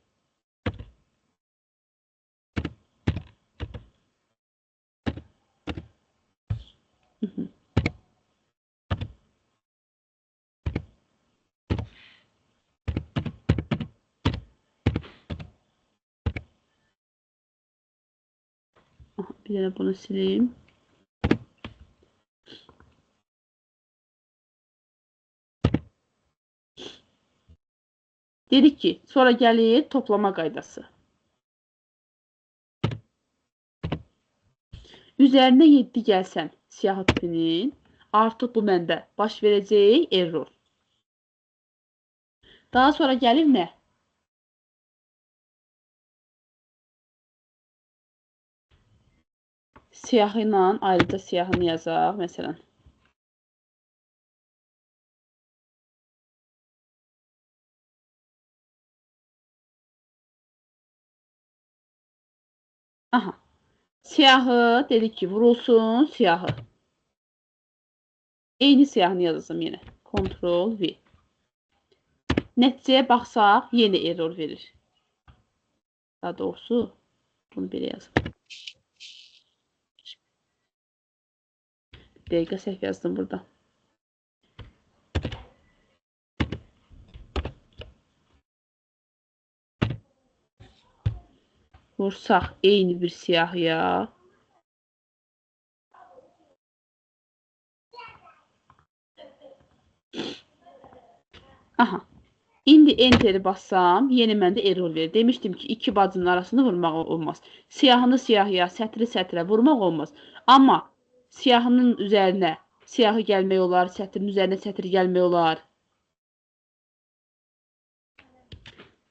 Bir dənə bunu sileyim. Dedik ki, sonra gəlir toplama qaydası. Üzərinə 7 gəlsən siyahı tipinin, artıq bu məndə baş verəcək error. Daha sonra gəlir nə? Siyahı ilə ayrıca siyahını yazaq, məsələn. Aha. Siyahı dedik ki, vurulsun siyahı. Eyni siyahını yazasım yenə. Ctrl V. Nəticəyə baxsaq, yenə error verir. Daha doğrusu, bunu belə yazım. Bir dəqiqə səhv yazdım burada. Vursaq eyni bir siyahıya. Aha. İndi enteri bassam, yeni məndə error verir. Demişdim ki, iki bacının arasını vurmaq olmaz. Siyahını siyahıya, sətri sətrə vurmaq olmaz. Amma siyahının üzərinə siyahı gəlmək olar, sətrin üzərinə sətr gəlmək olar.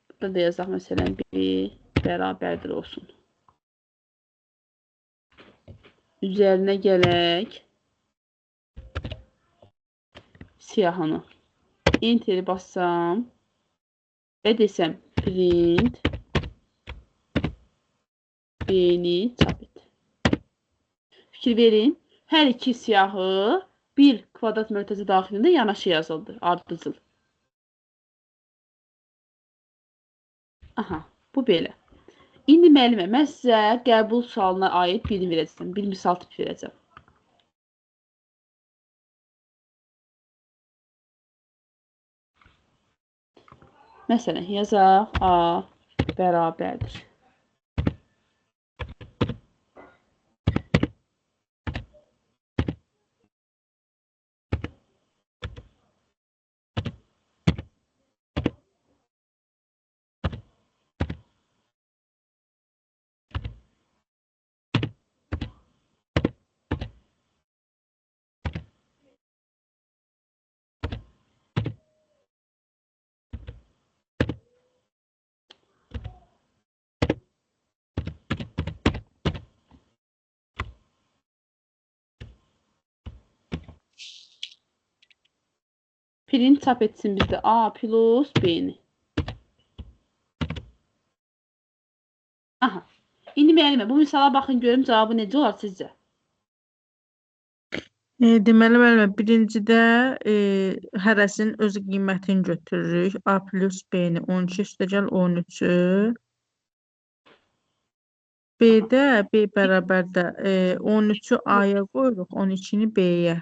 Burada da yazaq, məsələn, bir bərabərdir olsun. Üzərinə gələk siyahını. Enteri bassam və desəm print beni çap et. Fikir verin, hər iki siyahı bir kvadrat mötərizə daxilində yanaşı yazıldı, ardıcıl. Aha, bu belə. İndi müəllimə, mən sizə qəbul sualına aid birini verəcəm. Bir misal tip verəcəm. Məsələn, yazaq A bərabərdir. Print çap etsin bizdə A plus B-ni. Aha. İndi müəllimə, bu misala baxın görüm cavabı necə olar sizcə? Deməli, müəllimə, birincidə hərəsinin öz qiymətini götürürük. A plus B-ni 12 üstəgəl 13-ü. B-də B bərabərdə 13-ü A-ya qoyuruq, 12-ni B-yə.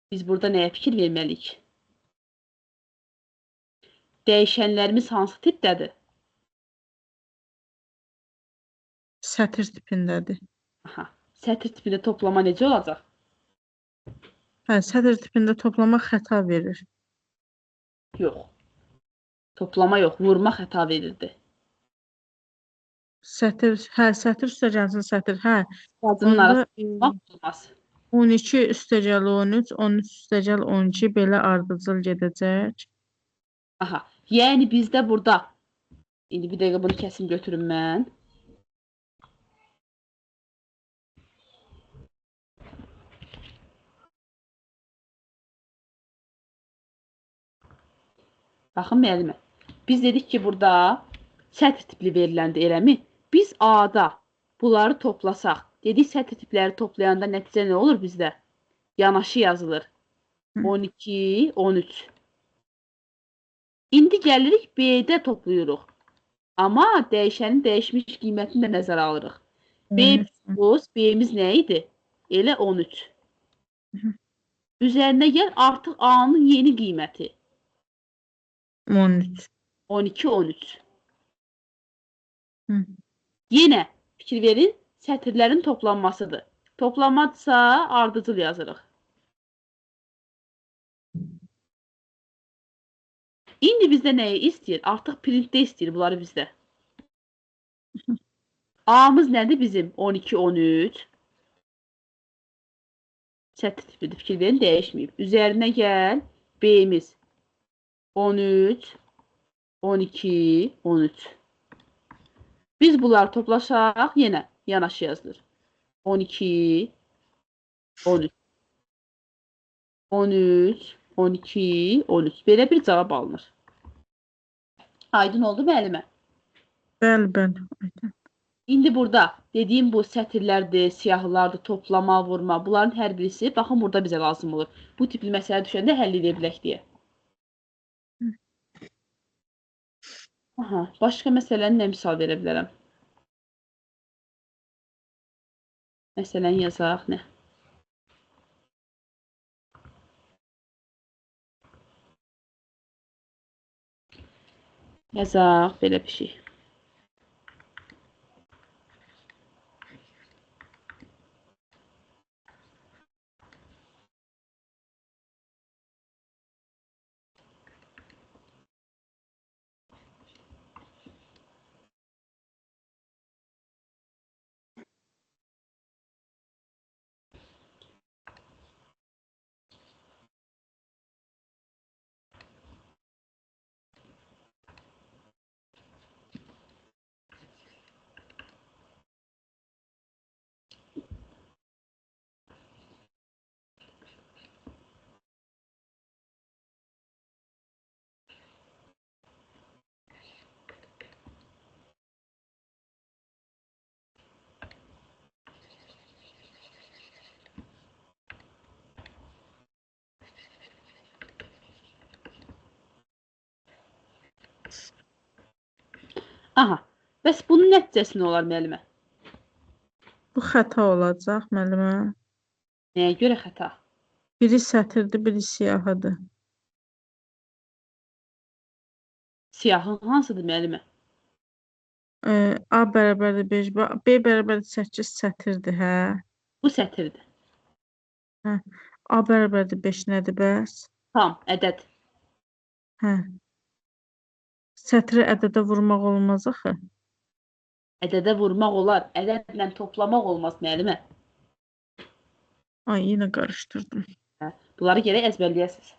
Biz burada nəyə fikir verməliyik? Dəyişənlərimiz hansı tipdədir? Sətr tipindədir. Aha. Sətr tipində toplama necə olacaq? Hə, sətr tipində toplama xəta verir. Yox. Toplama yox, vurma xəta verirdi. Sətr üstəgəlsin sətr, hə. Yazının Onda arasında olmaz. 12 üstəgəl 13, 13 üstəgəl 12 belə ardıcıl gedəcək. Aha. Yəni bizdə burada indi bir dəqiqə bunu kəsim götürüm mən. Baxın müəllimə. Biz dedik ki, burada sətr tipli veriləndi, eləmi? Biz A-da bunları toplasaq, dedik sətr tipləri toplayanda nəticə nə olur bizdə? Yanaşı yazılır. 12, 13. İndi gəlirik B-də toplayırıq. Amma dəyişənin dəyişmiş qiymətini də nəzərə alırıq. B plus B-miz nə idi? Elə 13. Üzərinə gəl artıq A-nın yeni qiyməti. 13. 12, 13. Hı. Yenə fikir verin, sətirlərin toplanmasıdır. Toplanmadsa ardıcıl yazırıq. İndi bizdə nəyi istəyir? Artıq printdə istəyir bunları bizdə. A-mız nədir bizim? 12, 13. Sətr tipidir, fikir verin, dəyişməyib. Üzərinə gəl, B-miz 13, 12, 13. Biz bunları toplaşaq, yenə yanaşı yazılır. 12, 13. 13, 12, 13. Belə bir cavab alınır. Aydın oldu müəllimə? Bəli, bəli. İndi burada dediyim bu sətirlərdir, siyahılardır, toplama, vurma, bunların hər birisi baxın burada bizə lazım olur. Bu tipli məsələ düşəndə həll edə bilək deyə. Aha, başqa məsələni nə misal verə bilərəm? Məsələn yazaq nə? Yazaq belə bir şey. Aha. Bəs bunun nəticəsi nə olar müəllimə? Bu xəta olacaq müəllimə. Nəyə görə xəta? Biri sətirdir, biri siyahıdır. Siyahın hansıdır müəllimə? A bərabərdir 5, B bərabərdir 8 sətirdir, hə? Bu sətirdir. Hə. A bərabərdir 5 nədir bəs? Tam, ədəd. Hə. Sətri ədədə vurmaq olmaz axı. Ədədə vurmaq olar, ədədlə toplamaq olmaz müəllimə. Ay, yenə qarışdırdım. Hə, bunları gərək əzbərləyəsiniz.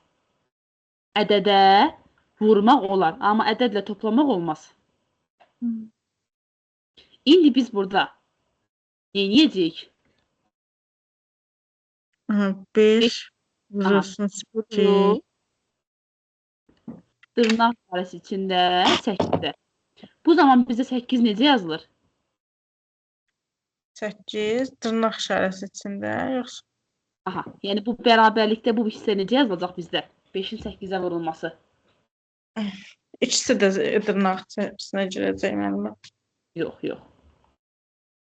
Ədədə vurmaq olar, amma ədədlə toplamaq olmaz. İndi biz burada neyniyəcəyik? 5 vurursun 2. Dırnaq arası içində 8-də. Bu zaman bizdə 8 necə yazılır? 8 dırnaq işarəsi içində, yoxsa? Aha, yəni bu bərabərlikdə bu hissə necə yazılacaq bizdə? 5-in 8-ə vurulması. İkisi də dırnaq içərisinə girəcək müəllimə. Yox, yox.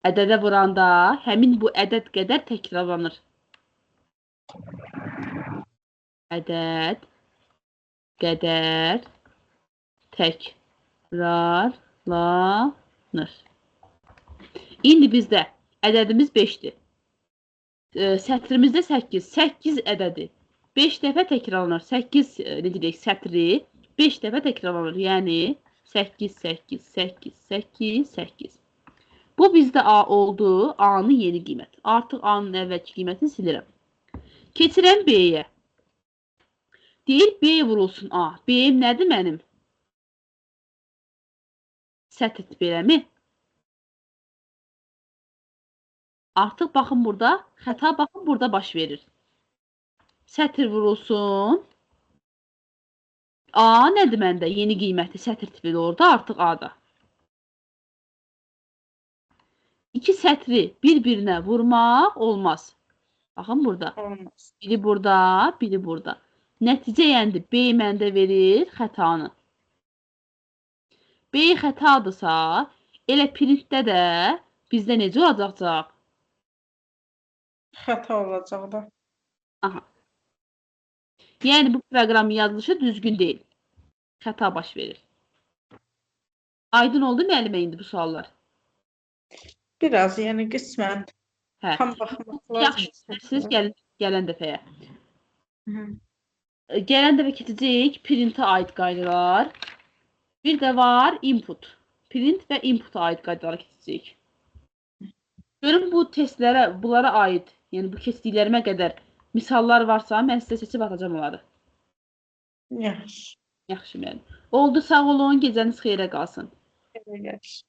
Ədədə vuranda həmin bu ədəd qədər təkrarlanır. Ədəd qədər təkrarlanır. İndi bizdə ədədimiz 5-dir. Sətrimizdə 8. 8 ədədi 5 dəfə təkrarlanır. 8 necə deyək, sətri 5 dəfə təkrarlanır. Yəni 8, 8, 8, 8, 8. Bu bizdə A oldu. A-nın yeni qiyməti. Artıq A-nın əvvəlki qiymətini silirəm. Keçirəm B-yə. Deyir, B vurulsun A. B-im nədir mənim? Sətr tipi eləmi? Artıq baxın burada, xəta baxın burada baş verir. Sətr vurulsun. A nədir məndə? Yeni qiyməti sətr tipli orada, artıq A-da. İki sətri bir-birinə vurmaq olmaz. Baxın burada. Olmaz. Biri burada, biri burada. Nəticə yəni B məndə verir xətanı. B xətadırsa, elə printdə də bizdə necə olacaq? Xəta olacaq da. Aha. Yəni bu proqramın yazılışı düzgün deyil. Xəta baş verir. Aydın oldu müəllimə indi bu suallar? Biraz, yəni qismən. Hə. Tam baxmaq Yaxşı, lazım. siz gələn dəfəyə. Hı. Gələn dəfə keçəcəyik printə aid qaydalar. Bir də var input. Print və inputa aid qaydalara keçəcəyik. Görün bu testlərə, bunlara aid, yəni bu keçdiklərimə qədər misallar varsa, mən sizə seçib atacağım onları. Yaxşı. Yaxşı müəllim. Oldu, sağ olun, gecəniz xeyrə qalsın. Yaxşı.